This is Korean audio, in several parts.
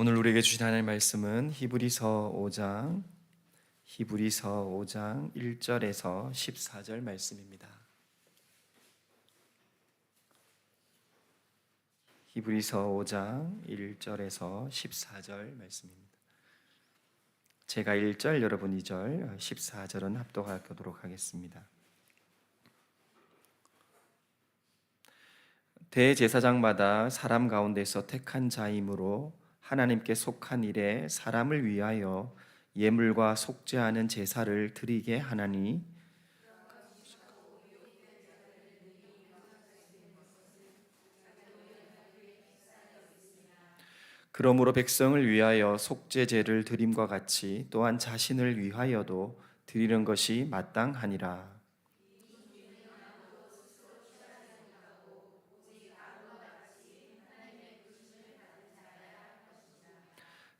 오늘 우리에게 주신 하나님의 말씀은 히브리서 5장 1절에서 14절 말씀입니다. 히브리서 5장 1절에서 14절 말씀입니다. 제가 1절, 여러분 2절, 14절은 합독하도록 하겠습니다. 대제사장마다 사람 가운데서 택한 자이므로 하나님께 속한 일에 사람을 위하여 예물과 속죄하는 제사를 드리게 하나니, 그러므로 백성을 위하여 속죄제를 드림과 같이 또한 자신을 위하여도 드리는 것이 마땅하니라.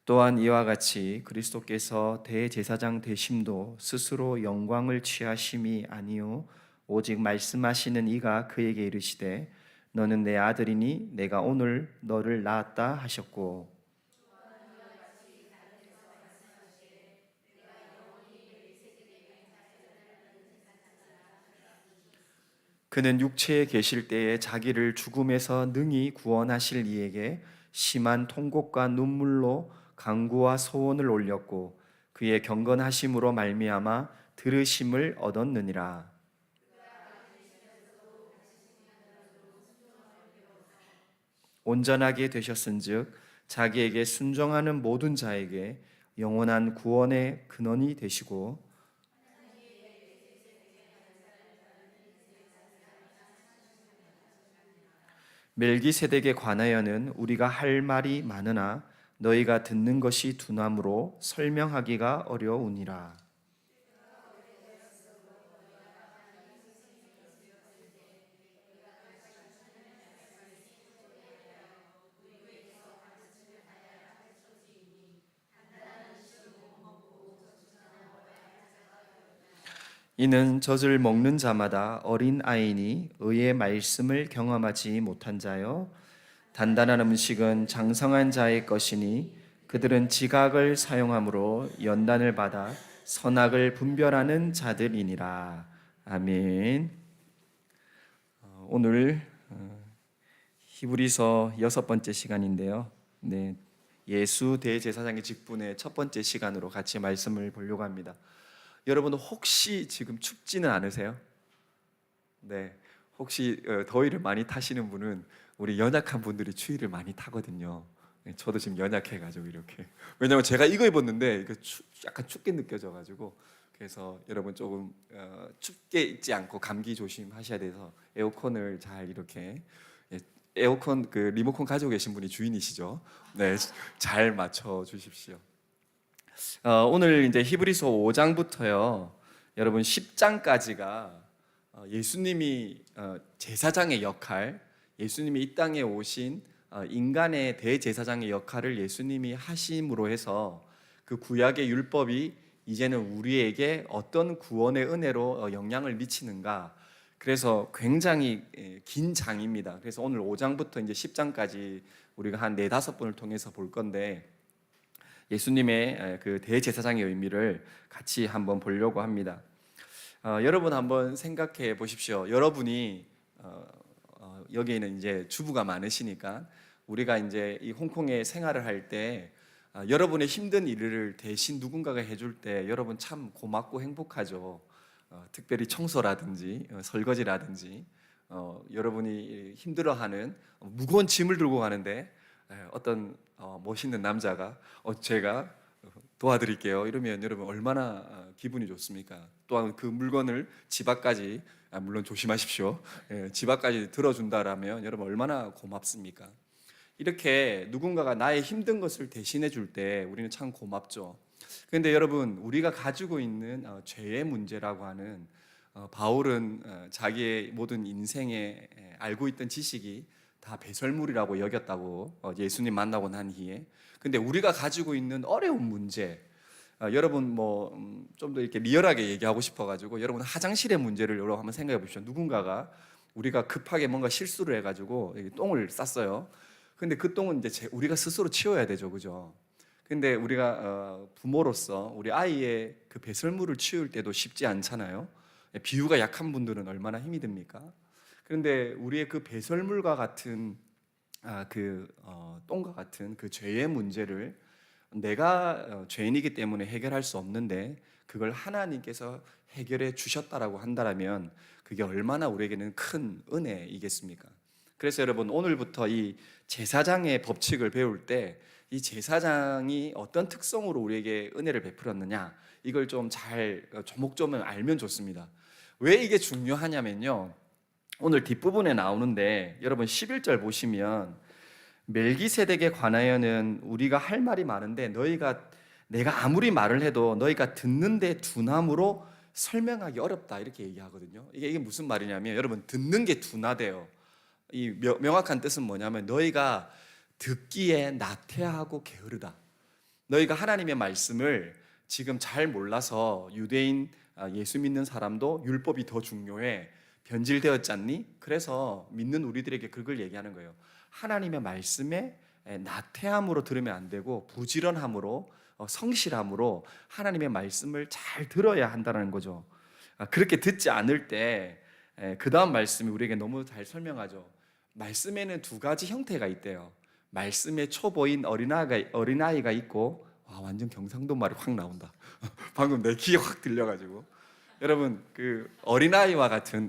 또한 이와 같이 그리스도께서 대제사장 되심도 스스로 영광을 취하심이 아니요 오직 말씀하시는 이가 그에게 이르시되 너는 내 아들이니 내가 오늘 너를 낳았다 하셨고, 그는 육체에 계실 때에 자기를 죽음에서 능히 구원하실 이에게 심한 통곡과 눈물로 간구와 소원을 올렸고 그의 경건하심으로 말미암아 들으심을 얻었느니라. 온전하게 되셨은즉 자기에게 순종하는 모든 자에게 영원한 구원의 근원이 되시고, 멜기세덱에 관하여는 우리가 할 말이 많으나 너희가 듣는 것이 둔함으로 설명하기가 어려우니라. 이는 젖을 먹는 자마다 어린 아이니 의의 말씀을 경험하지 못한 자요 단단한 음식은 장성한 자의 것이니 그들은 지각을 사용함으로 연단을 받아 선악을 분별하는 자들이니라. 아멘. 오늘 히브리서 6번째 시간인데요. 네, 예수 대제사장의 직분의 첫 번째 시간으로 같이 말씀을 보려고 합니다. 여러분 혹시 지금 춥지는 않으세요? 네, 혹시 더위를 많이 타시는 분은 우리 연약한 분들이 추위를 많이 타거든요. 네, 저도 지금 연약해가지고 이렇게. 왜냐면 제가 이거 입었는데 이거 약간 춥게 느껴져가지고 그래서 여러분 조금 춥게 있지 않고 감기 조심하셔야 돼서 에어컨을 잘 이렇게 에어컨 그 리모컨 가지고 계신 분이 주인이시죠? 네, 잘 맞춰 주십시오. 오늘 이제 히브리서 5장부터요. 여러분 10장까지가 예수님이 제사장의 역할, 예수님이 이 땅에 오신 인간의 대제사장의 역할을 예수님이 하심으로 해서 그 구약의 율법이 이제는 우리에게 어떤 구원의 은혜로 영향을 미치는가. 그래서 굉장히 긴 장입니다. 그래서 오늘 5장부터 이제 10장까지 우리가 한 4-5번을 통해서 볼 건데 예수님의 그 대제사장의 의미를 같이 한번 보려고 합니다. 여러분 한번 생각해 보십시오. 여러분이 여기에는 이제 주부가 많으시니까 우리가 이제 이 홍콩에 생활을 할 때 여러분의 힘든 일을 대신 누군가가 해줄 때 여러분 참 고맙고 행복하죠. 특별히 청소라든지 설거지라든지 여러분이 힘들어하는 무거운 짐을 들고 가는데 어떤 멋있는 남자가 제가 도와드릴게요 이러면 여러분 얼마나 기분이 좋습니까? 또한 그 물건을 집 앞까지 물론 조심하십시오. 집 앞까지 들어준다라면 여러분 얼마나 고맙습니까? 이렇게 누군가가 나의 힘든 것을 대신해 줄 때 우리는 참 고맙죠. 그런데 여러분 우리가 가지고 있는 죄의 문제라고 하는 바울은 자기의 모든 인생에 알고 있던 지식이 다 배설물이라고 여겼다고 예수님 만나고 난 후에. 근데 우리가 가지고 있는 어려운 문제, 여러분 좀 더 이렇게 리얼하게 얘기하고 싶어가지고 여러분 화장실의 문제를 여러분 한번 생각해 보십시오. 누군가가 우리가 급하게 뭔가 실수를 해가지고 똥을 쌌어요. 근데 그 똥은 이제 우리가 스스로 치워야 되죠, 그죠? 근데 우리가 부모로서 우리 아이의 그 배설물을 치울 때도 쉽지 않잖아요. 비유가 약한 분들은 얼마나 힘이 듭니까? 그런데 우리의 그 배설물과 같은 똥과 같은 그 죄의 문제를 내가 죄인이기 때문에 해결할 수 없는데 그걸 하나님께서 해결해 주셨다라고 한다면 그게 얼마나 우리에게는 큰 은혜이겠습니까? 그래서 여러분 오늘부터 이 제사장의 법칙을 배울 때 이 제사장이 어떤 특성으로 우리에게 은혜를 베풀었느냐 이걸 좀 잘 조목조목 알면 좋습니다. 왜 이게 중요하냐면요, 오늘 뒷부분에 나오는데 여러분 11절 보시면 멜기세덱에 관하여는 우리가 할 말이 많은데 내가 아무리 말을 해도 너희가 듣는데 둔함으로 설명하기 어렵다 이렇게 얘기하거든요. 이게 무슨 말이냐면 여러분 듣는 게 둔하대요. 이 명확한 뜻은 뭐냐면 너희가 듣기에 나태하고 게으르다. 너희가 하나님의 말씀을 지금 잘 몰라서 유대인 예수 믿는 사람도 율법이 더 중요해 변질되었지 않니? 그래서 믿는 우리들에게 그걸 얘기하는 거예요. 하나님의 말씀에 나태함으로 들으면 안 되고 부지런함으로 성실함으로 하나님의 말씀을 잘 들어야 한다는 거죠. 그렇게 듣지 않을 때 그 다음 말씀이 우리에게 너무 잘 설명하죠. 말씀에는 두 가지 형태가 있대요. 말씀의 초보인 어린아이가 있고, 와, 완전 경상도 말이 확 나온다. 방금 내 귀에 확 들려가지고 여러분 그 어린아이와 같은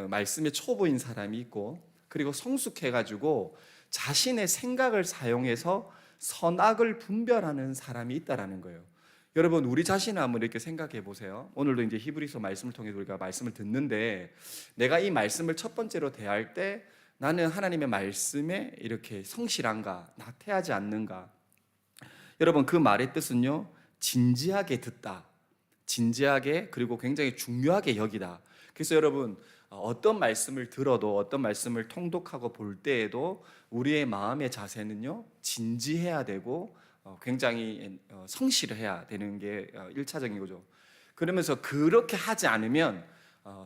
말씀의 초보인 사람이 있고, 그리고 성숙해가지고 자신의 생각을 사용해서 선악을 분별하는 사람이 있다라는 거예요. 여러분 우리 자신을 한번 이렇게 생각해 보세요. 오늘도 이제 히브리서 말씀을 통해 우리가 말씀을 듣는데 내가 이 말씀을 첫 번째로 대할 때 나는 하나님의 말씀에 이렇게 성실한가, 나태하지 않는가? 여러분 그 말의 뜻은요, 진지하게 듣다, 진지하게 그리고 굉장히 중요하게 여기다. 그래서 여러분 어떤 말씀을 들어도 어떤 말씀을 통독하고 볼 때에도 우리의 마음의 자세는요 진지해야 되고 굉장히 성실해야 되는 게 1차적인 거죠. 그러면서 그렇게 하지 않으면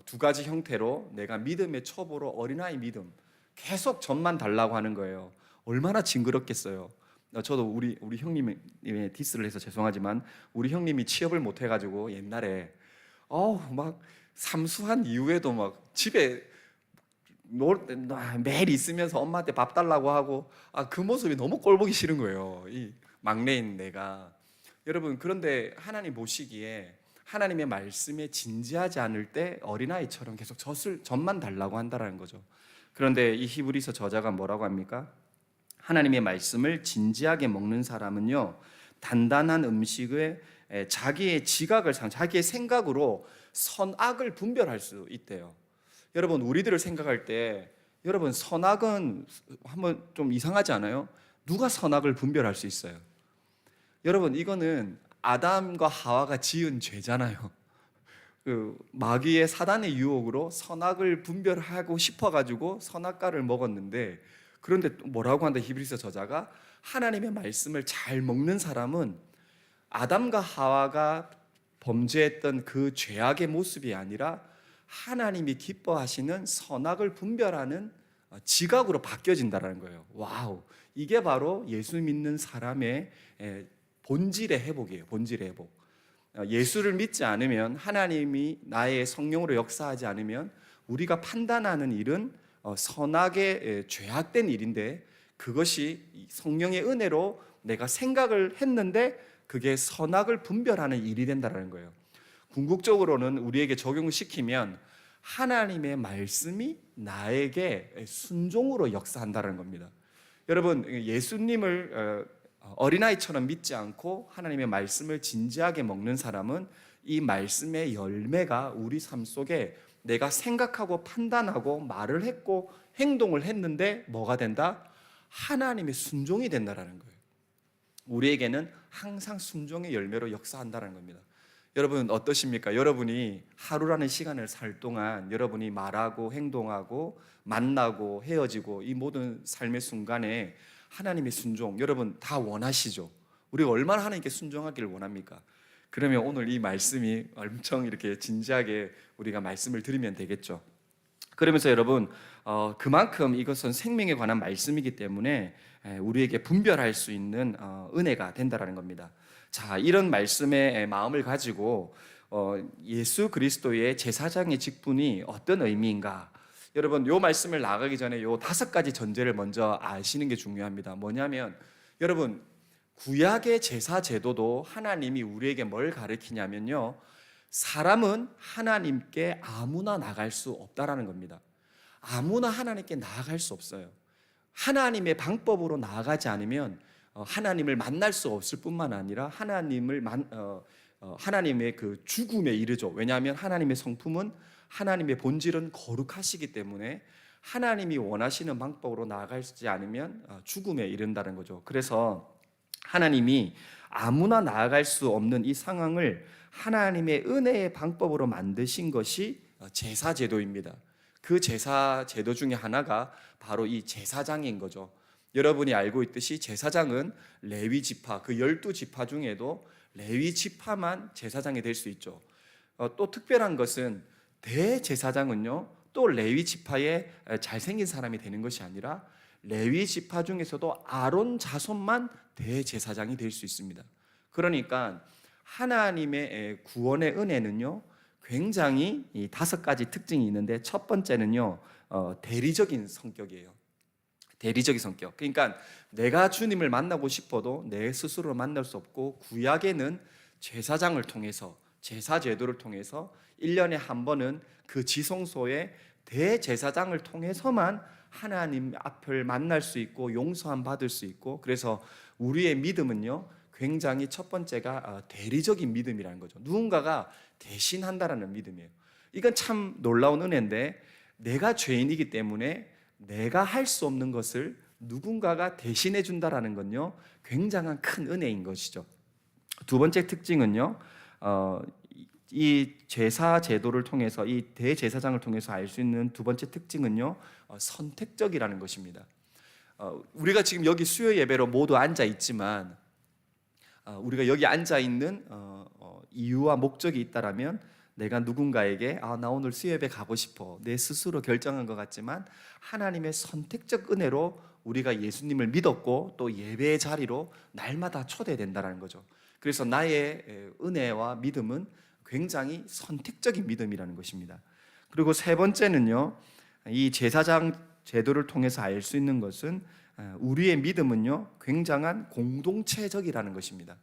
두 가지 형태로 내가 믿음의 초보로 어린아이 믿음 계속 전만 달라고 하는 거예요. 얼마나 징그럽겠어요. 저도 우리 형님의 디스를 해서 죄송하지만 우리 형님이 취업을 못 해가지고 옛날에 막 삼수한 이후에도 막 집에 매일 있으면서 엄마한테 밥 달라고 하고 그 모습이 너무 꼴보기 싫은 거예요. 이 막내인 내가. 여러분 그런데 하나님 보시기에 하나님의 말씀에 진지하지 않을 때 어린아이처럼 계속 젖만 달라고 한다는 거죠. 그런데 이 히브리서 저자가 뭐라고 합니까? 하나님의 말씀을 진지하게 먹는 사람은요 단단한 음식에 자기의 지각을 자기의 생각으로 선악을 분별할 수 있대요. 여러분 우리들을 생각할 때 여러분 선악은 한번 좀 이상하지 않아요? 누가 선악을 분별할 수 있어요? 여러분 이거는 아담과 하와가 지은 죄잖아요. 그 마귀의 사단의 유혹으로 선악을 분별하고 싶어가지고 선악과를 먹었는데, 그런데 뭐라고 한다 히브리서 저자가 하나님의 말씀을 잘 먹는 사람은 아담과 하와가 범죄했던 그 죄악의 모습이 아니라 하나님이 기뻐하시는 선악을 분별하는 지각으로 바뀌어진다는 거예요. 와우, 이게 바로 예수 믿는 사람의 본질의 회복이에요. 본질의 회복. 예수를 믿지 않으면, 하나님이 나의 성령으로 역사하지 않으면 우리가 판단하는 일은 선악의 죄악된 일인데, 그것이 성령의 은혜로 내가 생각을 했는데 그게 선악을 분별하는 일이 된다는 거예요. 궁극적으로는 우리에게 적용을 시키면 하나님의 말씀이 나에게 순종으로 역사한다는 겁니다. 여러분 예수님을 어린아이처럼 믿지 않고 하나님의 말씀을 진지하게 먹는 사람은 이 말씀의 열매가 우리 삶 속에 내가 생각하고 판단하고 말을 했고 행동을 했는데 뭐가 된다? 하나님의 순종이 된다는 거예요. 우리에게는 항상 순종의 열매로 역사한다는 겁니다. 여러분 어떠십니까? 여러분이 하루라는 시간을 살 동안 여러분이 말하고 행동하고 만나고 헤어지고 이 모든 삶의 순간에 하나님의 순종 여러분 다 원하시죠? 우리가 얼마나 하나님께 순종하기를 원합니까? 그러면 오늘 이 말씀이 엄청 이렇게 진지하게 우리가 말씀을 드리면 되겠죠. 그러면서 여러분, 그만큼 이것은 생명에 관한 말씀이기 때문에 우리에게 분별할 수 있는 은혜가 된다라는 겁니다. 자, 이런 말씀의 마음을 가지고 예수 그리스도의 제사장의 직분이 어떤 의미인가? 여러분, 요 말씀을 나가기 전에 요 5가지 전제를 먼저 아시는 게 중요합니다. 뭐냐면, 여러분, 구약의 제사 제도도 하나님이 우리에게 뭘 가르치냐면요, 사람은 하나님께 아무나 나갈 수 없다라는 겁니다. 아무나 하나님께 나아갈 수 없어요. 하나님의 방법으로 나아가지 않으면 하나님을 만날 수 없을 뿐만 아니라 하나님의 그 죽음에 이르죠. 왜냐하면 하나님의 성품은, 하나님의 본질은 거룩하시기 때문에 하나님이 원하시는 방법으로 나아가지 않으면 죽음에 이른다는 거죠. 그래서 하나님이 아무나 나아갈 수 없는 이 상황을 하나님의 은혜의 방법으로 만드신 것이 제사 제도입니다. 그 제사 제도 중에 하나가 바로 이 제사장인 거죠. 여러분이 알고 있듯이 제사장은 레위 지파, 그 12지파 중에도 레위 지파만 제사장이 될 수 있죠. 또 특별한 것은 대제사장은요, 또 레위 지파에 잘생긴 사람이 되는 것이 아니라 레위 지파 중에서도 아론 자손만 대제사장이 될 수 있습니다. 그러니까 하나님의 구원의 은혜는요, 굉장히 이 5가지 특징이 있는데, 첫 번째는요, 대리적인 성격이에요. 대리적인 성격. 그러니까 내가 주님을 만나고 싶어도 내 스스로 만날 수 없고, 구약에는 제사장을 통해서, 제사 제도를 통해서 1년에 한 번은 그 지성소에 대제사장을 통해서만 하나님 앞을 만날 수 있고 용서함 받을 수 있고, 그래서 우리의 믿음은요, 굉장히 첫 번째가 대리적인 믿음이라는 거죠. 누군가가 대신한다라는 믿음이에요. 이건 참 놀라운 은혜인데, 내가 죄인이기 때문에 내가 할 수 없는 것을 누군가가 대신해 준다라는 건요, 굉장한 큰 은혜인 것이죠. 두 번째 특징은요, 이 제사 제도를 통해서, 이 대제사장을 통해서 알 수 있는 두 번째 특징은요, 선택적이라는 것입니다. 우리가 지금 여기 수요 예배로 모두 앉아 있지만, 우리가 여기 앉아 있는 이유와 목적이 있다라면, 내가 누군가에게 나 오늘 수요 예배 가고 싶어, 내 스스로 결정한 것 같지만 하나님의 선택적 은혜로 우리가 예수님을 믿었고 또 예배의 자리로 날마다 초대된다는 거죠. 그래서 나의 은혜와 믿음은 굉장히 선택적인 믿음이라는 것입니다. 그리고 세 번째는요, 이 제사장 제도를 통해서 알 수 있는 것은, 우리의 믿음은요, 굉장한 공동체적이라는 것입니다.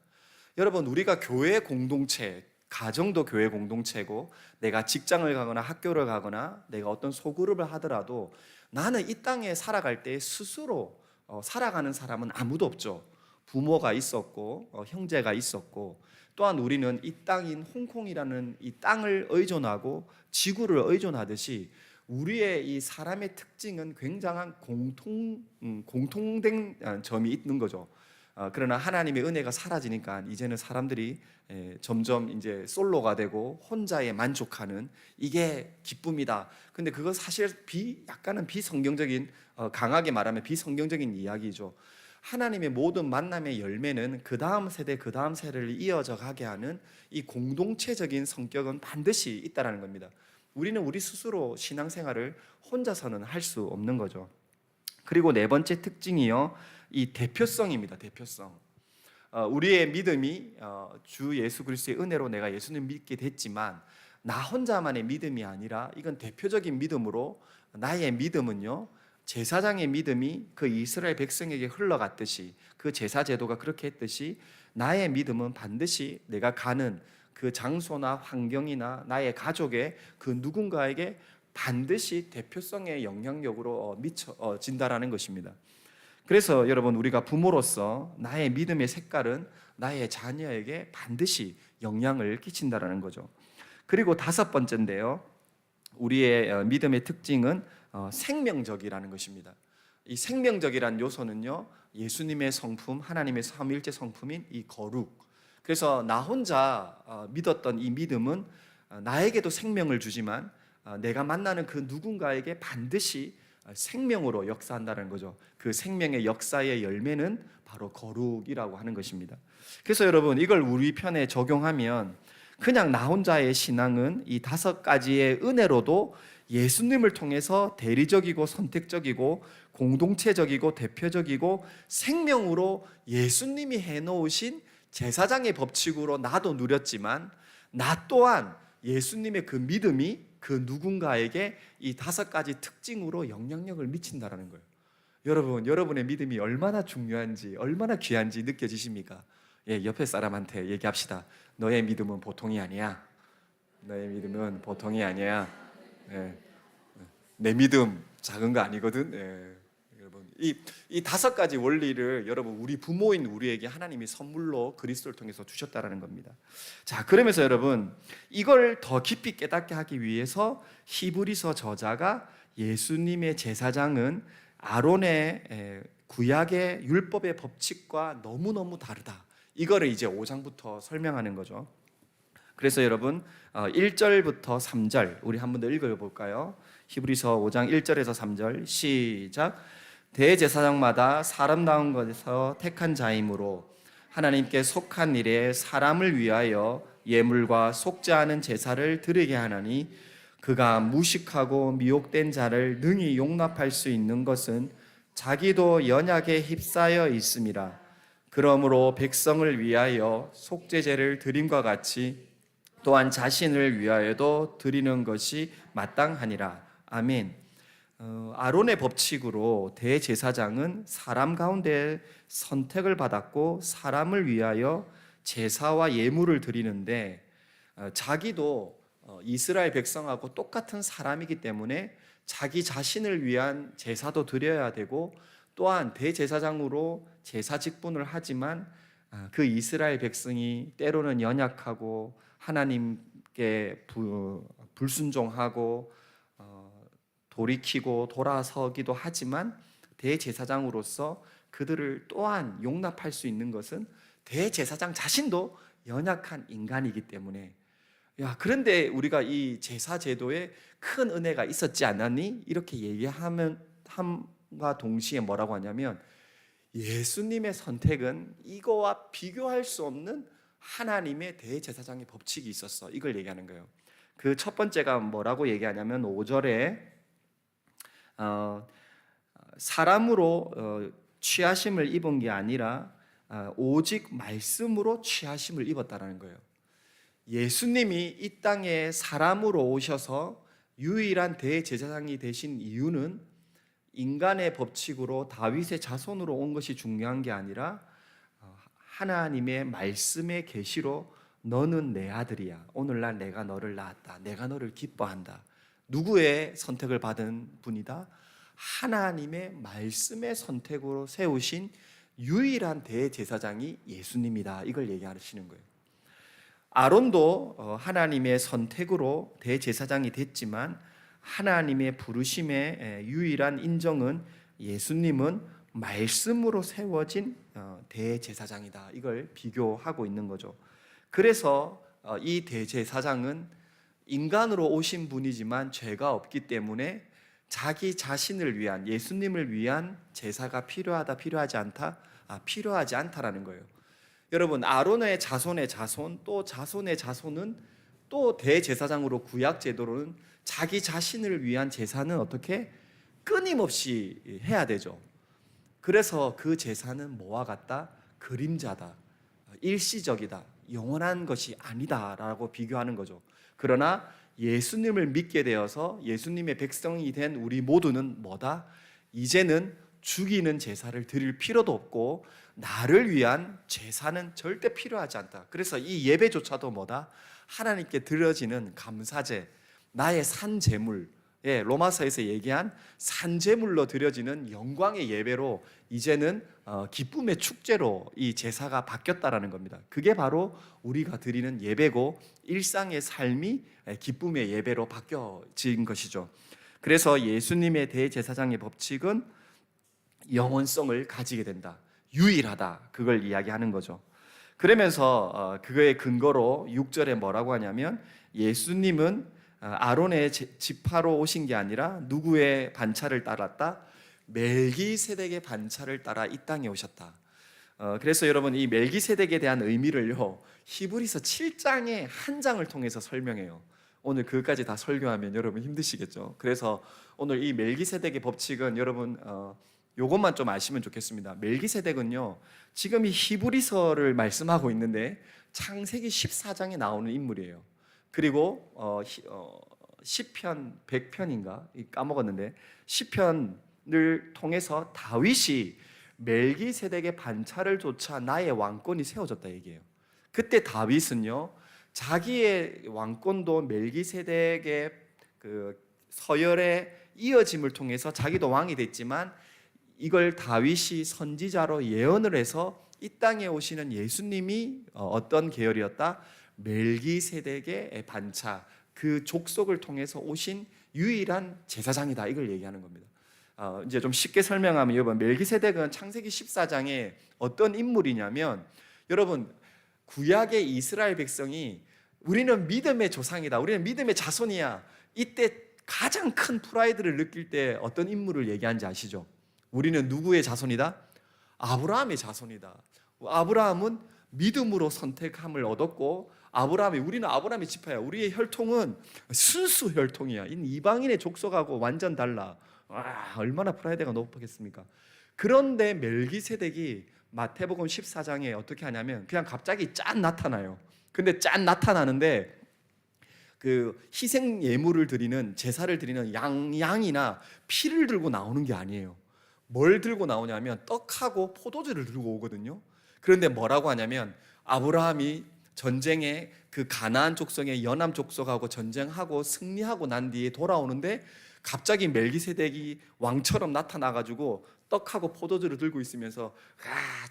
여러분, 우리가 교회 공동체, 가정도 교회 공동체고, 내가 직장을 가거나 학교를 가거나 내가 어떤 소그룹을 하더라도 나는 이 땅에 살아갈 때 스스로 살아가는 사람은 아무도 없죠. 부모가 있었고 형제가 있었고, 또한 우리는 이 땅인 홍콩이라는 이 땅을 의존하고 지구를 의존하듯이 우리의 이 사람의 특징은 굉장한 공통된 점이 있는 거죠. 그러나 하나님의 은혜가 사라지니까 이제는 사람들이 점점 이제 솔로가 되고 혼자에 만족하는, 이게 기쁨이다. 근데 그거 사실 약간은 비성경적인, 강하게 말하면 비성경적인 이야기죠. 하나님의 모든 만남의 열매는 그 다음 세대, 그 다음 세대를 이어져 가게 하는 이 공동체적인 성격은 반드시 있다라는 겁니다. 우리는 우리 스스로 신앙생활을 혼자서는 할 수 없는 거죠. 그리고 네 번째 특징이요, 이 대표성입니다. 대표성. 우리의 믿음이 주 예수 그리스도의 은혜로 내가 예수님 믿게 됐지만 나 혼자만의 믿음이 아니라 이건 대표적인 믿음으로, 나의 믿음은요, 제사장의 믿음이 그 이스라엘 백성에게 흘러갔듯이, 그 제사 제도가 그렇게 했듯이 나의 믿음은 반드시 내가 가는 그 장소나 환경이나 나의 가족의 그 누군가에게 반드시 대표성의 영향력으로 미쳐진다라는 것입니다. 그래서 여러분, 우리가 부모로서 나의 믿음의 색깔은 나의 자녀에게 반드시 영향을 끼친다라는 거죠. 그리고 5번째인데요, 우리의 믿음의 특징은 생명적이라는 것입니다. 이 생명적이라는 요소는요, 예수님의 성품, 하나님의 삼위일체 성품인 이 거룩. 그래서 나 혼자 믿었던 이 믿음은 나에게도 생명을 주지만 내가 만나는 그 누군가에게 반드시 생명으로 역사한다는 거죠. 그 생명의 역사의 열매는 바로 거룩이라고 하는 것입니다. 그래서 여러분, 이걸 우리 편에 적용하면 그냥 나 혼자의 신앙은 이 5가지의 은혜로도 예수님을 통해서 대리적이고 선택적이고 공동체적이고 대표적이고 생명으로 예수님이 해놓으신 제사장의 법칙으로 나도 누렸지만, 나 또한 예수님의 그 믿음이 그 누군가에게 이 5가지 특징으로 영향력을 미친다라는 거예요. 여러분, 여러분의 믿음이 얼마나 중요한지, 얼마나 귀한지 느껴지십니까? 옆에 사람한테 얘기합시다. 너의 믿음은 보통이 아니야. 너의 믿음은 보통이 아니야. 내 믿음 작은 거 아니거든. 여러분, 이 5가지 원리를 여러분, 우리 부모인 우리에게 하나님이 선물로 그리스도를 통해서 주셨다라는 겁니다. 자, 그러면서 여러분, 이걸 더 깊이 깨닫게 하기 위해서 히브리서 저자가 예수님의 제사장은 아론의 구약의 율법의 법칙과 너무너무 다르다, 이거를 이제 5장부터 설명하는 거죠. 그래서 여러분, 1절부터 3절 우리 한 번 더 읽어볼까요? 히브리서 5장 1절에서 3절 시작. 대제사장마다 사람다운 것에서 택한 자이므로 하나님께 속한 일에 사람을 위하여 예물과 속지 않은 제사를 드리게 하나니, 그가 무식하고 미혹된 자를 능히 용납할 수 있는 것은 자기도 연약에 휩싸여 있음이라. 그러므로 백성을 위하여 속죄제를 드림과 같이 또한 자신을 위하여도 드리는 것이 마땅하니라. 아멘. 아론의 법칙으로 대제사장은 사람 가운데 선택을 받았고 사람을 위하여 제사와 예물을 드리는데, 자기도 이스라엘 백성하고 똑같은 사람이기 때문에 자기 자신을 위한 제사도 드려야 되고, 또한 대제사장으로 제사 직분을 하지만 그 이스라엘 백성이 때로는 연약하고 하나님께 불순종하고 돌이키고 돌아서기도 하지만, 대제사장으로서 그들을 또한 용납할 수 있는 것은 대제사장 자신도 연약한 인간이기 때문에, 그런데 우리가 이 제사 제도에 큰 은혜가 있었지 않았니? 이렇게 얘기하면 함과 동시에 뭐라고 하냐면, 예수님의 선택은 이거와 비교할 수 없는 하나님의 대제사장의 법칙이 있었어, 이걸 얘기하는 거예요. 그 첫 번째가 뭐라고 얘기하냐면 5절에 사람으로 취하심을 입은 게 아니라 오직 말씀으로 취하심을 입었다라는 거예요. 예수님이 이 땅에 사람으로 오셔서 유일한 대제사장이 되신 이유는 인간의 법칙으로 다윗의 자손으로 온 것이 중요한 게 아니라 하나님의 말씀의 계시로 너는 내 아들이야, 오늘날 내가 너를 낳았다, 내가 너를 기뻐한다. 누구의 선택을 받은 분이다? 하나님의 말씀의 선택으로 세우신 유일한 대제사장이 예수님이다, 이걸 얘기하시는 거예요. 아론도 하나님의 선택으로 대제사장이 됐지만, 하나님의 부르심의 유일한 인정은 예수님은 말씀으로 세워진 대제사장이다, 이걸 비교하고 있는 거죠. 그래서 이 대제사장은 인간으로 오신 분이지만 죄가 없기 때문에 자기 자신을 위한, 예수님을 위한 제사가 필요하다, 필요하지 않다? 필요하지 않다라는 거예요. 여러분, 아론의 자손의 자손, 또 자손의 자손은 또 대제사장으로 구약 제도로는 자기 자신을 위한 제사는 어떻게? 끊임없이 해야 되죠. 그래서 그 제사는 뭐와 같다? 그림자다, 일시적이다, 영원한 것이 아니다라고 비교하는 거죠. 그러나 예수님을 믿게 되어서 예수님의 백성이 된 우리 모두는 뭐다? 이제는 죽이는 제사를 드릴 필요도 없고 나를 위한 제사는 절대 필요하지 않다. 그래서 이 예배조차도 뭐다? 하나님께 드려지는 감사제, 나의 산제물, 로마서에서 얘기한 산제물로 드려지는 영광의 예배로 이제는 기쁨의 축제로 이 제사가 바뀌었다라는 겁니다. 그게 바로 우리가 드리는 예배고, 일상의 삶이 기쁨의 예배로 바뀌어진 것이죠. 그래서 예수님의 대제사장의 법칙은 영원성을 가지게 된다, 유일하다, 그걸 이야기하는 거죠. 그러면서 그거의 근거로 6절에 뭐라고 하냐면, 예수님은 아론의 지파로 오신 게 아니라 누구의 반차를 따랐다? 멜기세덱의 반차를 따라 이 땅에 오셨다. 그래서 여러분 이 멜기세덱에 대한 의미를요 히브리서 7장의 한 장을 통해서 설명해요. 오늘 그것까지 다 설교하면 여러분 힘드시겠죠. 그래서 오늘 이 멜기세덱의 법칙은 여러분 요것만 좀 아시면 좋겠습니다. 멜기세덱은요 지금 이 히브리서를 말씀하고 있는데 창세기 14장에 나오는 인물이에요. 그리고 시편 100편인가 까먹었는데 시편을 통해서 다윗이 멜기세덱의 반차를 좇아 나의 왕권이 세워졌다 얘기해요. 그때 다윗은요 자기의 왕권도 멜기세덱의 그 서열의 이어짐을 통해서 자기도 왕이 됐지만 이걸 다윗이 선지자로 예언을 해서 이 땅에 오시는 예수님이 어떤 계열이었다? 멜기세덱의 반차, 그 족속을 통해서 오신 유일한 제사장이다 이걸 얘기하는 겁니다. 이제 좀 쉽게 설명하면 여러분 멜기세덱은 창세기 14장에 어떤 인물이냐면 여러분 구약의 이스라엘 백성이 우리는 믿음의 조상이다, 우리는 믿음의 자손이야, 이때 가장 큰 프라이드를 느낄 때 어떤 인물을 얘기하는지 아시죠? 우리는 누구의 자손이다? 아브라함의 자손이다. 아브라함은 믿음으로 선택함을 얻었고 우리는 아브라함의 지파야. 우리의 혈통은 순수 혈통이야. 이방인의 족속하고 완전 달라. 와, 얼마나 프라이드가 높겠습니까? 그런데 멜기세덱이 마태복음 14장에 어떻게 하냐면 그냥 갑자기 짠 나타나요. 근데 짠 나타나는데 그 희생 예물을 드리는 제사를 드리는 양이나 피를 들고 나오는 게 아니에요. 뭘 들고 나오냐면 떡하고 포도주를 들고 오거든요. 그런데 뭐라고 하냐면 아브라함이 전쟁에 그 가나안 족속의 연합 족속하고 전쟁하고 승리하고 난 뒤에 돌아오는데 갑자기 멜기세덱이 왕처럼 나타나가지고 떡하고 포도주를 들고 있으면서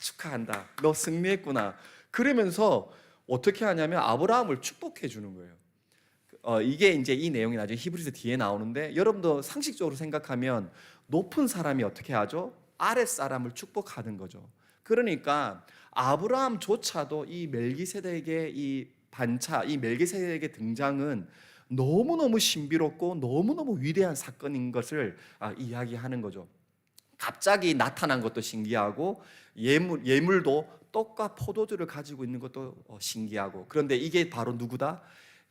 축하한다, 너 승리했구나 그러면서 어떻게 하냐면 아브라함을 축복해 주는 거예요. 이게 이제 이 내용이 나중에 히브리서 뒤에 나오는데 여러분도 상식적으로 생각하면 높은 사람이 어떻게 하죠? 아랫 사람을 축복하는 거죠. 그러니까 아브라함조차도 이 멜기세덱의 이 반차, 이 멜기세덱의 등장은 너무너무 신비롭고 너무너무 위대한 사건인 것을 이야기하는 거죠. 갑자기 나타난 것도 신기하고 예물도 떡과 포도주를 가지고 있는 것도 신기하고, 그런데 이게 바로 누구다?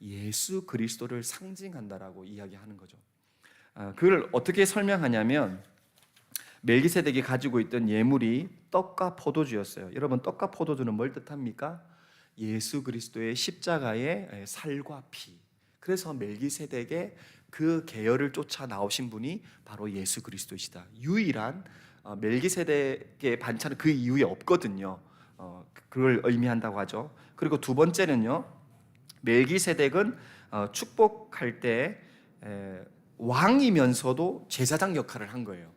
예수 그리스도를 상징한다라고 이야기하는 거죠. 그걸 어떻게 설명하냐면 멜기세덱이 가지고 있던 예물이 떡과 포도주였어요. 여러분 떡과 포도주는 뭘 뜻합니까? 예수 그리스도의 십자가의 살과 피. 그래서 멜기세덱의 그 계열을 쫓아 나오신 분이 바로 예수 그리스도이시다. 유일한 멜기세덱의 반차는 그 이후에 없거든요. 그걸 의미한다고 하죠. 그리고 두 번째는요, 멜기세덱은 축복할 때 왕이면서도 제사장 역할을 한 거예요.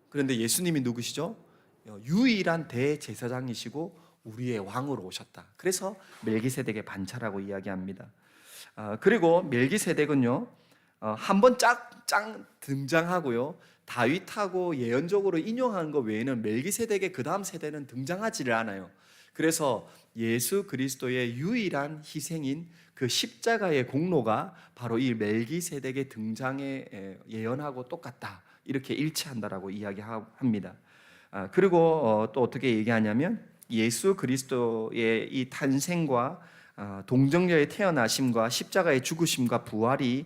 그런데 예수님이 누구시죠? 유일한 대제사장이시고 우리의 왕으로 오셨다. 그래서 멜기세덱의 반차라고 이야기합니다. 그리고 멜기세덱은요 한 번 쫙 등장하고요, 다윗하고 예언적으로 인용하는 것 외에는 멜기세덱의 그 다음 세대는 등장하지를 않아요. 그래서 예수 그리스도의 유일한 희생인 그 십자가의 공로가 바로 이 멜기세덱의 등장에 예언하고 똑같다, 이렇게 일치한다라고 이야기합니다. 그리고 또 어떻게 얘기하냐면 예수 그리스도의 이 탄생과 동정녀의 태어나심과 십자가의 죽으심과 부활이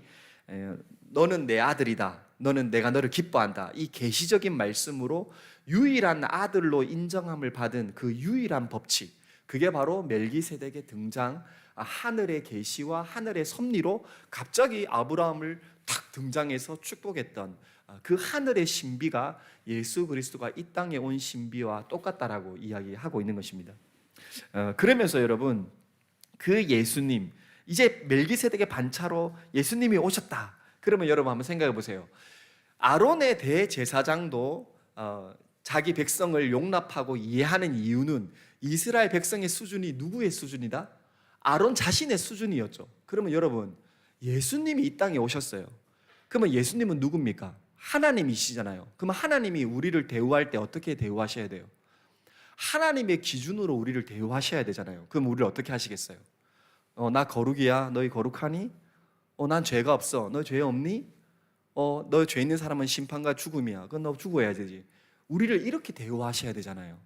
너는 내 아들이다, 너는 내가 너를 기뻐한다, 이 계시적인 말씀으로 유일한 아들로 인정함을 받은 그 유일한 법칙, 그게 바로 멜기세덱의 등장, 하늘의 계시와 하늘의 섭리로 갑자기 아브라함을 탁 등장해서 축복했던 그 하늘의 신비가 예수 그리스도가 이 땅에 온 신비와 똑같다라고 이야기하고 있는 것입니다. 그러면서 여러분 그 예수님, 이제 멜기세덱의 반차로 예수님이 오셨다. 그러면 여러분 한번 생각해 보세요. 아론의 대제사장도 자기 백성을 용납하고 이해하는 이유는 이스라엘 백성의 수준이 누구의 수준이다? 아론 자신의 수준이었죠. 그러면 여러분 예수님이 이 땅에 오셨어요. 그러면 예수님은 누굽니까? 하나님이시잖아요. 그러면 하나님이 우리를 대우할 때 어떻게 대우하셔야 돼요? 하나님의 기준으로 우리를 대우하셔야 되잖아요. 그럼 우리를 어떻게 하시겠어요? 나 거룩이야, 너희 거룩하니? 난 죄가 없어. 너 죄 없니? 너 죄 있는 사람은 심판과 죽음이야. 그건 너 죽어야 되지. 우리를 이렇게 대우하셔야 되잖아요.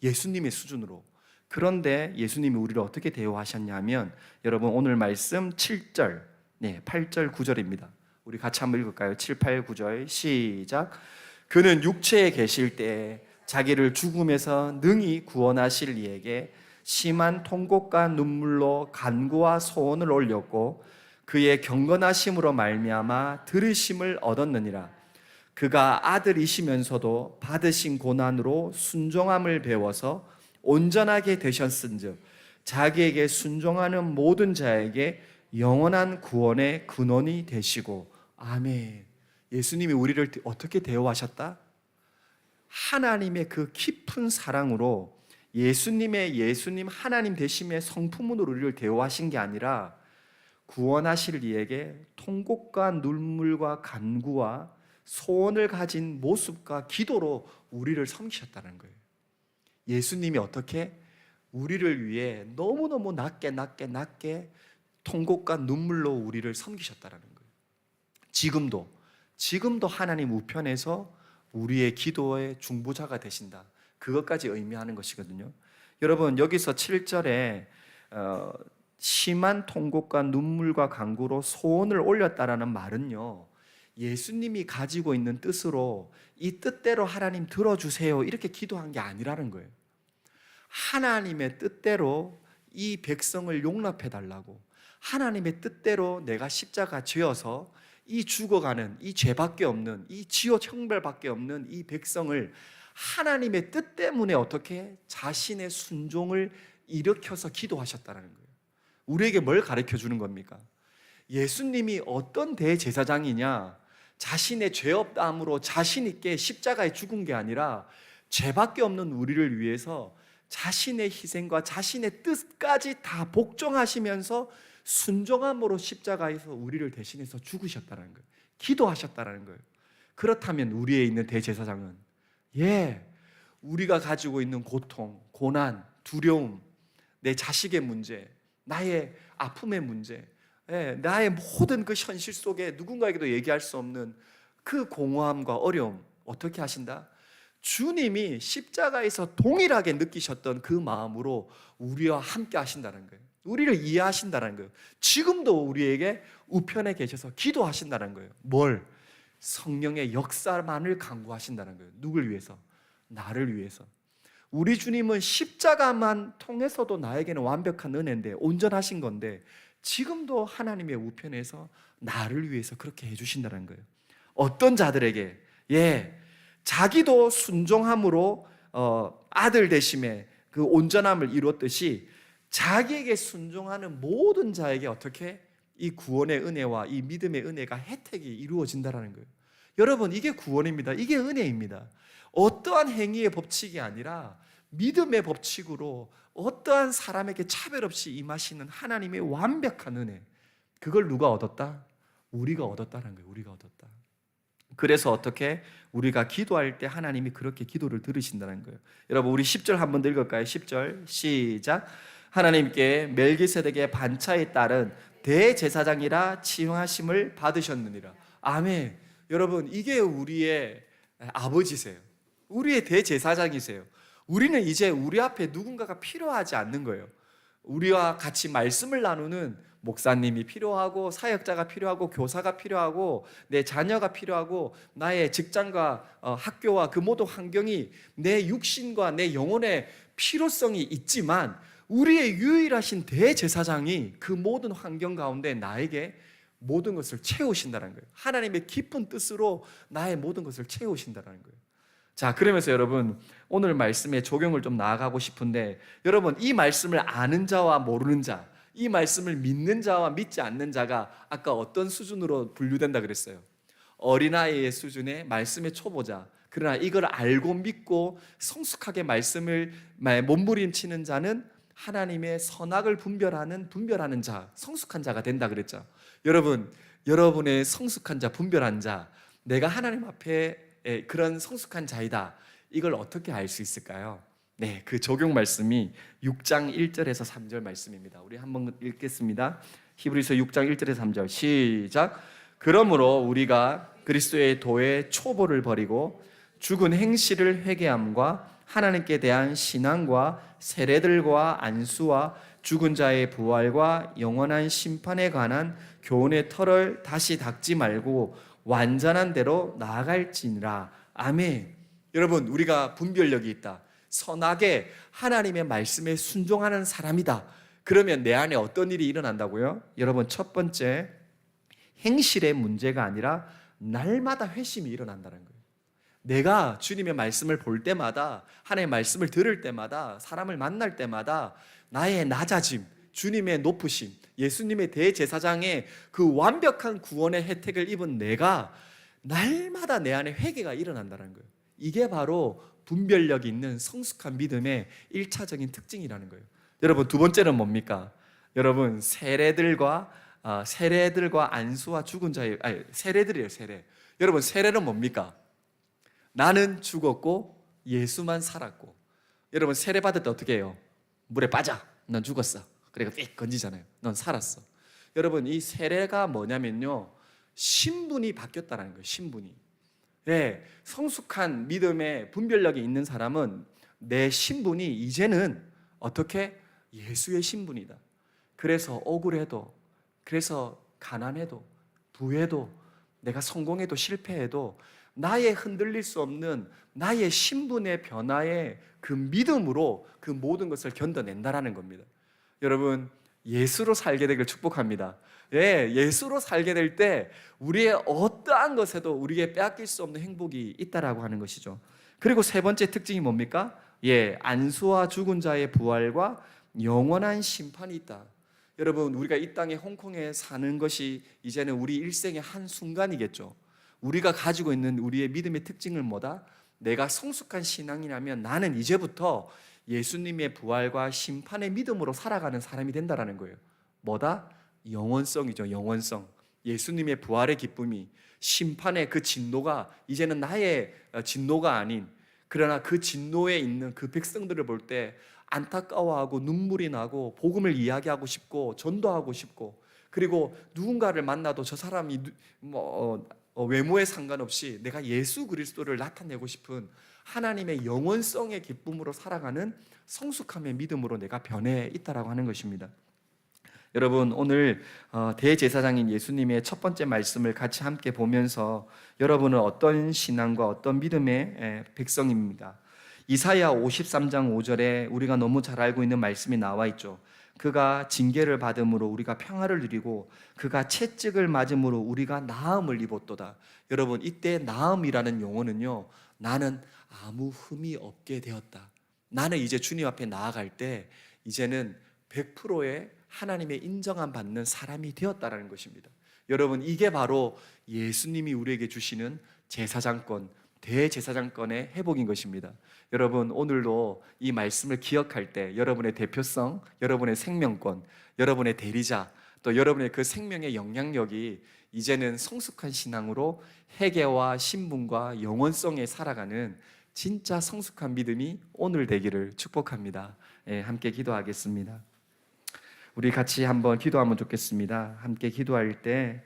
예수님의 수준으로. 그런데 예수님이 우리를 어떻게 대우하셨냐면 여러분 오늘 말씀 7절, 8절, 9절입니다. 우리 같이 한번 읽을까요? 7, 8, 9절 시작. 그는 육체에 계실 때 자기를 죽음에서 능히 구원하실 이에게 심한 통곡과 눈물로 간구와 소원을 올렸고 그의 경건하심으로 말미암아 들으심을 얻었느니라. 그가 아들이시면서도 받으신 고난으로 순종함을 배워서 온전하게 되셨은즉 자기에게 순종하는 모든 자에게 영원한 구원의 근원이 되시고. 아멘. 예수님이 우리를 어떻게 대우하셨다? 하나님의 그 깊은 사랑으로 예수님 하나님 되심의 성품으로 우리를 대우하신 게 아니라 구원하실 이에게 통곡과 눈물과 간구와 소원을 가진 모습과 기도로 우리를 섬기셨다는 거예요. 예수님이 어떻게 우리를 위해 너무너무 낮게 통곡과 눈물로 우리를 섬기셨다는 거예요. 지금도 하나님 우편에서 우리의 기도의 중보자가 되신다. 그것까지 의미하는 것이거든요. 여러분 여기서 7절에 심한 통곡과 눈물과 간구로 소원을 올렸다라는 말은요, 예수님이 가지고 있는 뜻으로 이 뜻대로 하나님 들어주세요 이렇게 기도한 게 아니라는 거예요. 하나님의 뜻대로 이 백성을 용납해 달라고, 하나님의 뜻대로 내가 십자가 지어서 이 죽어가는 이 죄밖에 없는 이 지옥 형벌밖에 없는 이 백성을 하나님의 뜻 때문에 어떻게 자신의 순종을 일으켜서 기도하셨다는 거예요. 우리에게 뭘 가르쳐 주는 겁니까? 예수님이 어떤 대제사장이냐, 자신의 죄 없다함으로 자신 있게 십자가에 죽은 게 아니라 죄밖에 없는 우리를 위해서 자신의 희생과 자신의 뜻까지 다 복종하시면서 순종함으로 십자가에서 우리를 대신해서 죽으셨다는 거예요. 기도하셨다는 거예요. 그렇다면 우리에 있는 대제사장은 우리가 가지고 있는 고통, 고난, 두려움, 내 자식의 문제, 나의 아픔의 문제, 나의 모든 그 현실 속에 누군가에게도 얘기할 수 없는 그 공허함과 어려움 어떻게 하신다? 주님이 십자가에서 동일하게 느끼셨던 그 마음으로 우리와 함께 하신다는 거예요. 우리를 이해하신다는 거예요. 지금도 우리에게 우편에 계셔서 기도하신다는 거예요. 뭘? 성령의 역사만을 간구하신다는 거예요. 누굴 위해서? 나를 위해서. 우리 주님은 십자가만 통해서도 나에게는 완벽한 은혜인데, 온전하신 건데 지금도 하나님의 우편에서 나를 위해서 그렇게 해주신다는 거예요. 어떤 자들에게? 자기도 순종함으로 아들 되심의 그 온전함을 이루었듯이 자기에게 순종하는 모든 자에게 어떻게 이 구원의 은혜와 이 믿음의 은혜가 혜택이 이루어진다는 거예요. 여러분, 이게 구원입니다. 이게 은혜입니다. 어떠한 행위의 법칙이 아니라 믿음의 법칙으로 어떠한 사람에게 차별 없이 임하시는 하나님의 완벽한 은혜, 그걸 누가 얻었다? 우리가 얻었다는 거예요. 우리가 얻었다. 그래서 어떻게 우리가 기도할 때 하나님이 그렇게 기도를 들으신다는 거예요. 여러분 우리 10절 한번 더 읽을까요? 10절 시작. 하나님께 멜기세덱의 반차에 따른 대제사장이라 칭하심을 받으셨느니라. 아멘. 여러분 이게 우리의 아버지세요. 우리의 대제사장이세요. 우리는 이제 우리 앞에 누군가가 필요하지 않는 거예요. 우리와 같이 말씀을 나누는 목사님이 필요하고 사역자가 필요하고 교사가 필요하고 내 자녀가 필요하고 나의 직장과 학교와 그 모든 환경이 내 육신과 내 영혼의 필요성이 있지만 우리의 유일하신 대제사장이 그 모든 환경 가운데 나에게 모든 것을 채우신다는 거예요. 하나님의 깊은 뜻으로 나의 모든 것을 채우신다는 거예요. 자, 그러면서 여러분 오늘 말씀에 적용을 좀 나아가고 싶은데, 여러분 이 말씀을 아는 자와 모르는 자, 이 말씀을 믿는 자와 믿지 않는 자가 아까 어떤 수준으로 분류된다 그랬어요? 어린아이의 수준의 말씀의 초보자, 그러나 이걸 알고 믿고 성숙하게 말씀을 몸부림치는 자는 하나님의 선악을 분별하는 자, 성숙한 자가 된다 그랬죠. 여러분, 여러분의 성숙한 자, 분별한 자, 내가 하나님 앞에 그런 성숙한 자이다, 이걸 어떻게 알 수 있을까요? 그 적용 말씀이 6장 1절에서 3절 말씀입니다. 우리 한번 읽겠습니다. 히브리서 6장 1절에서 3절 시작. 그러므로 우리가 그리스도의 도의 초보를 버리고 죽은 행실을 회개함과 하나님께 대한 신앙과 세례들과 안수와 죽은 자의 부활과 영원한 심판에 관한 교훈의 털을 다시 닦지 말고 완전한 대로 나아갈지니라. 아멘. 여러분, 우리가 분별력이 있다, 선하게 하나님의 말씀에 순종하는 사람이다, 그러면 내 안에 어떤 일이 일어난다고요? 여러분, 첫 번째, 행실의 문제가 아니라 날마다 회심이 일어난다는 거예요. 내가 주님의 말씀을 볼 때마다, 하나님의 말씀을 들을 때마다, 사람을 만날 때마다 나의 낮아짐, 주님의 높으심, 예수님의 대제사장의 그 완벽한 구원의 혜택을 입은 내가 날마다 내 안에 회개가 일어난다는 거예요. 이게 바로 분별력이 있는 성숙한 믿음의 1차적인 특징이라는 거예요. 여러분, 두 번째는 뭡니까? 여러분, 세례들과 안수와 죽은 자의 세례들이에요. 세례. 여러분, 세례는 뭡니까? 나는 죽었고 예수만 살았고. 여러분, 세례 받을 때 어떻게 해요? 물에 빠져. 넌 죽었어. 그래서 삑 건지잖아요. 넌 살았어. 여러분, 이 세례가 뭐냐면요, 신분이 바뀌었다는 거예요. 신분이. 네, 성숙한 믿음의 분별력이 있는 사람은 내 신분이 이제는 어떻게? 예수의 신분이다. 그래서 억울해도, 그래서 가난해도, 부해도, 내가 성공해도 실패해도 나의 흔들릴 수 없는 나의 신분의 변화에 그 믿음으로 그 모든 것을 견뎌낸다라는 겁니다. 여러분, 예수로 살게 되길 축복합니다. 예수로 살게 될 때 우리의 어떠한 것에도 우리에게 빼앗길 수 없는 행복이 있다라고 하는 것이죠. 그리고 세 번째 특징이 뭡니까? 안수와 죽은 자의 부활과 영원한 심판이 있다. 여러분, 우리가 이 땅에 홍콩에 사는 것이 이제는 우리 일생의 한 순간이겠죠. 우리가 가지고 있는 우리의 믿음의 특징은 뭐다? 내가 성숙한 신앙이라면 나는 이제부터 예수님의 부활과 심판의 믿음으로 살아가는 사람이 된다라는 거예요. 뭐다? 영원성이죠. 영원성. 예수님의 부활의 기쁨이, 심판의 그 진노가 이제는 나의 진노가 아닌, 그러나 그 진노에 있는 그 백성들을 볼 때 안타까워하고 눈물이 나고 복음을 이야기하고 싶고 전도하고 싶고, 그리고 누군가를 만나도 저 사람이 외모에 상관없이 내가 예수 그리스도를 나타내고 싶은 하나님의 영원성의 기쁨으로 살아가는 성숙함의 믿음으로 내가 변해 있다라고 하는 것입니다. 여러분, 오늘 대제사장인 예수님의 첫 번째 말씀을 같이 함께 보면서 여러분은 어떤 신앙과 어떤 믿음의 백성입니다. 이사야 53장 5절에 우리가 너무 잘 알고 있는 말씀이 나와 있죠. 그가 징계를 받음으로 우리가 평화를 누리고 그가 채찍을 맞음으로 우리가 나음을 입었도다. 여러분, 이때 나음이라는 용어는요, 나는 아무 흠이 없게 되었다. 나는 이제 주님 앞에 나아갈 때 이제는 100%의 하나님의 인정함 받는 사람이 되었다라는 것입니다. 여러분, 이게 바로 예수님이 우리에게 주시는 제사장권, 대제사장권의 회복인 것입니다. 여러분, 오늘도 이 말씀을 기억할 때 여러분의 대표성, 여러분의 생명권, 여러분의 대리자, 또 여러분의 그 생명의 영향력이 이제는 성숙한 신앙으로 회개와 신분과 영원성에 살아가는 진짜 성숙한 믿음이 오늘 되기를 축복합니다. 함께 기도하겠습니다. 우리 같이 한번 기도하면 좋겠습니다. 함께 기도할 때,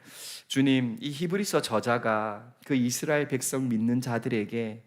주님, 이 히브리서 저자가 그 이스라엘 백성 믿는 자들에게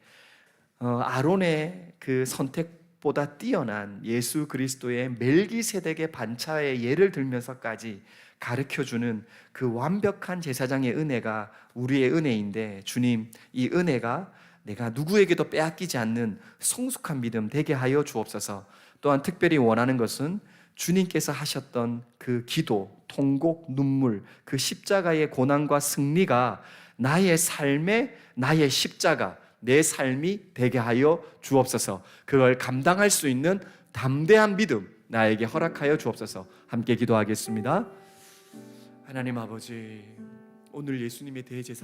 아론의 그 선택보다 뛰어난 예수 그리스도의 멜기세덱의 반차의 예를 들면서까지 가르쳐주는 그 완벽한 제사장의 은혜가 우리의 은혜인데, 주님, 이 은혜가 내가 누구에게도 빼앗기지 않는 성숙한 믿음 되게 하여 주옵소서. 또한 특별히 원하는 것은 주님께서 하셨던 그 기도, 통곡, 눈물, 그 십자가의 고난과 승리가 나의 삶의, 나의 십자가, 내 삶이 되게 하여 주옵소서. 그걸 감당할 수 있는 담대한 믿음 나에게 허락하여 주옵소서. 함께 기도하겠습니다. 하나님 아버지, 오늘 예수님의 대제사장